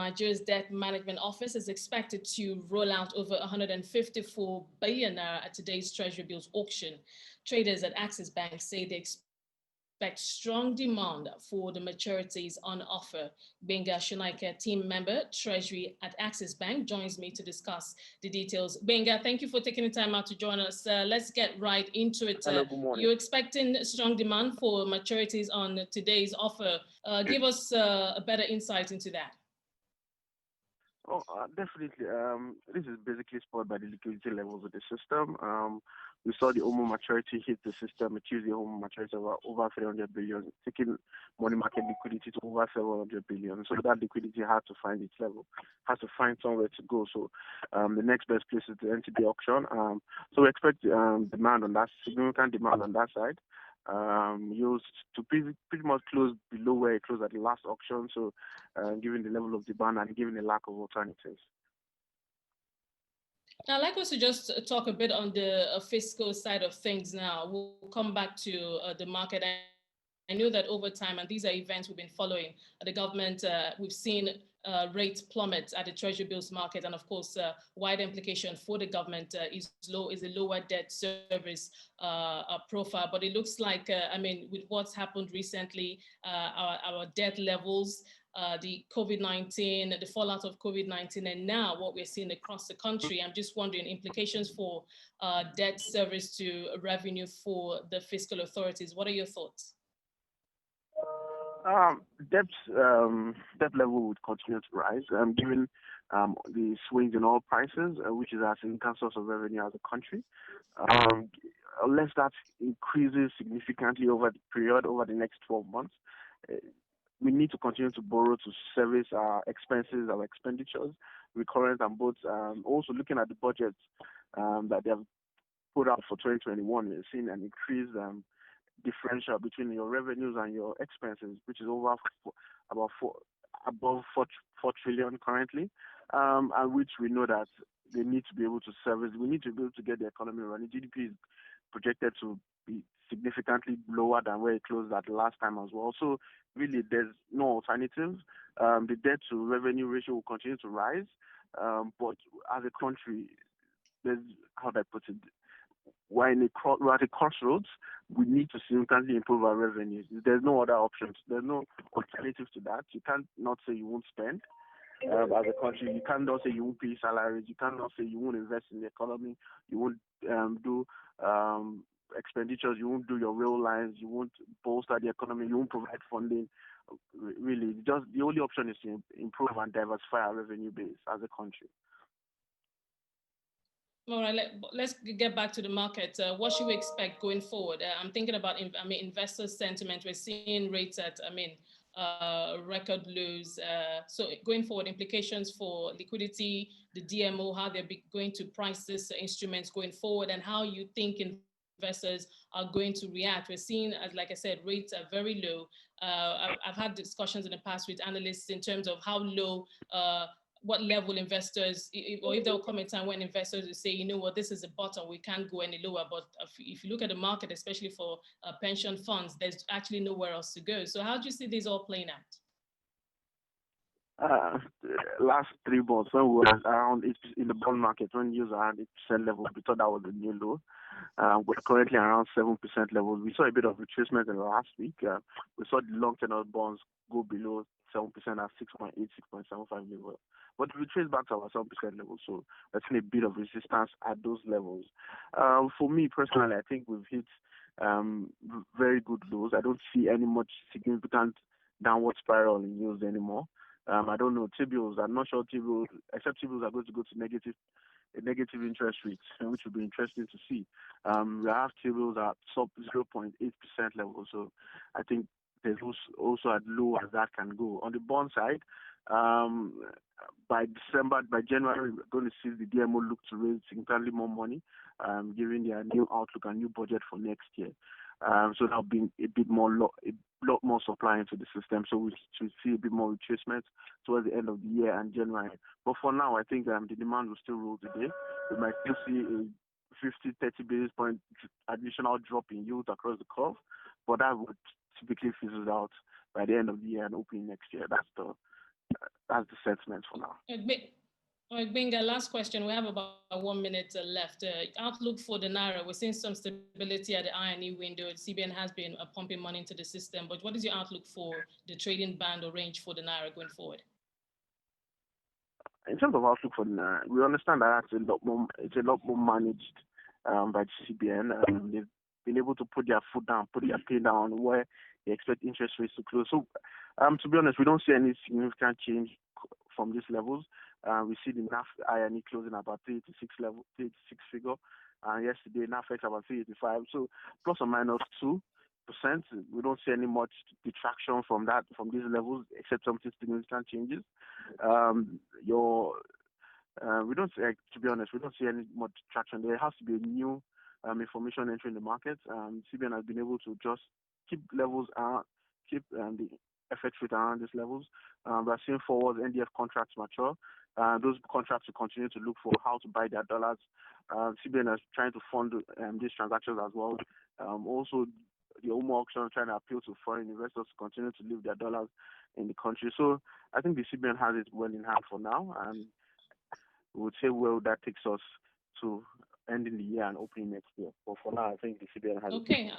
Nigeria's Debt Management Office is expected to roll out over 154 billion naira at today's Treasury Bills Auction. Traders at Access Bank say they expect strong demand for the maturities on offer. Gbenga Sonaike, team member, Treasury at Access Bank, joins me to discuss the details. Gbenga, thank you for taking the time out to join us. Let's get right into it. Hello, good morning. You're expecting strong demand for maturities on today's offer. Give us a better insight into that. Oh, definitely. This is basically spurred by the liquidity levels of the system. We saw the OMO maturity hit the system, a Tuesday OMO maturity of over 300 billion, taking money market liquidity to over 700 billion. So that liquidity had to find its level, has to find somewhere to go. So the next best place is the NTB auction. So we expect demand on that, significant demand on that side. Used to pretty much close below where it closed at the last auction. So, given the level of demand and given the lack of alternatives. Now, I'd like us to just talk a bit on the fiscal side of things now. We'll come back to the market. I know that over time, and these are events we've been following, the government, we've seen rates plummet at the Treasury bills market. And of course, wide implication for the government is a lower debt service profile. But it looks like, with what's happened recently, our debt levels, the COVID-19, the fallout of COVID-19, and now what we're seeing across the country. I'm just wondering implications for debt service to revenue for the fiscal authorities. What are your thoughts? Debt level would continue to rise, given the swings in oil prices, which is our significant source of revenue as a country. Unless that increases significantly over the period, over the next 12 months, we need to continue to borrow to service our expenses, our expenditures, recurrent and both. Also looking at the budgets that they have put out for 2021, we're seeing an increased differential between your revenues and your expenses, which is above 4 trillion currently, and which we know that they need to be able to service. We need to be able to get the economy running. GDP is projected to be significantly lower than where it closed at the last time as well. So really, there's no alternatives. The debt to revenue ratio will continue to rise, but as a country, there's, how do I put it? We're at a crossroads. We need to significantly improve our revenues. There's no other options. There's no alternative to that. You can't not say you won't spend as a country. You can't not say you won't pay salaries. You can't not say you won't invest in the economy. You won't do expenditures. You won't do your rail lines. You won't bolster the economy. You won't provide funding. Really, just the only option is to improve and diversify our revenue base as a country. All right, let's get back to the market. What should we expect going forward? I'm thinking about, investor sentiment. We're seeing rates at, record lows. So going forward, implications for liquidity, the DMO, how they're going to price these instruments going forward, and how you think investors are going to react. We're seeing, as like I said, rates are very low. I've had discussions in the past with analysts in terms of how low, what level investors, or if there will come a time when investors will say, you know what, this is a bottom, we can't go any lower. But if you look at the market, especially for pension funds, there's actually nowhere else to go. So how do you see this all playing out? Last 3 months, when we were around in the bond market, when yields are around 8% level, we thought that was a new low. We're currently around 7% levels. We saw a bit of retracement in the last week. We saw the long-term bonds go below 7% at 6.8, 6.75 level. But we trace back to our 7% level, so we're seeing a bit of resistance at those levels. For me personally, I think we've hit very good lows. I don't see any much significant downward spiral in yields anymore. I don't know T-bills. I'm not sure T-bills, except T-bills are going to go to negative interest rates, which will be interesting to see. We have T-bills at sub 0.8% level, so I think there's also as low as that can go. On the bond side, by January, we're going to see the DMO look to raise significantly more money, given their new outlook and new budget for next year. So there'll be a lot more supply into the system. So we should see a bit more retracement towards the end of the year and January. But for now, I think the demand will still roll today. We might still see a 50, 30 basis point additional drop in yield across the curve, but that would typically fizzle out by the end of the year and opening next year. That's that's the sentiment for now. All right, Gbenga, last question. We have about 1 minute left. Outlook for the naira. We're seeing some stability at the INE window. CBN has been pumping money into the system, but what is your outlook for the trading band or range for the naira going forward? In terms of outlook for the naira, we understand that it's a lot more managed by the CBN. They've been able to put their foot down, put their pin down where they expect interest rates to close. So, to be honest, we don't see any significant change from these levels. We see the NAF INE closing about 386 figure. Yesterday, NAFEX about 385. So plus or minus 2%. We don't see any much detraction from these levels, except something significant changes. We don't see, to be honest, we don't see any much traction. There has to be a new information entering the market. CBN has been able to just keep levels keep the FX rate around these levels. We're seeing forward NDF contracts mature. Those contracts will continue to look for how to buy their dollars. CBN is trying to fund these transactions as well. Also, the DMO auction trying to appeal to foreign investors to continue to leave their dollars in the country. So I think the CBN has it well in hand for now, and we would say well that takes us to ending the year and opening next year. But for now, I think the CBN has it.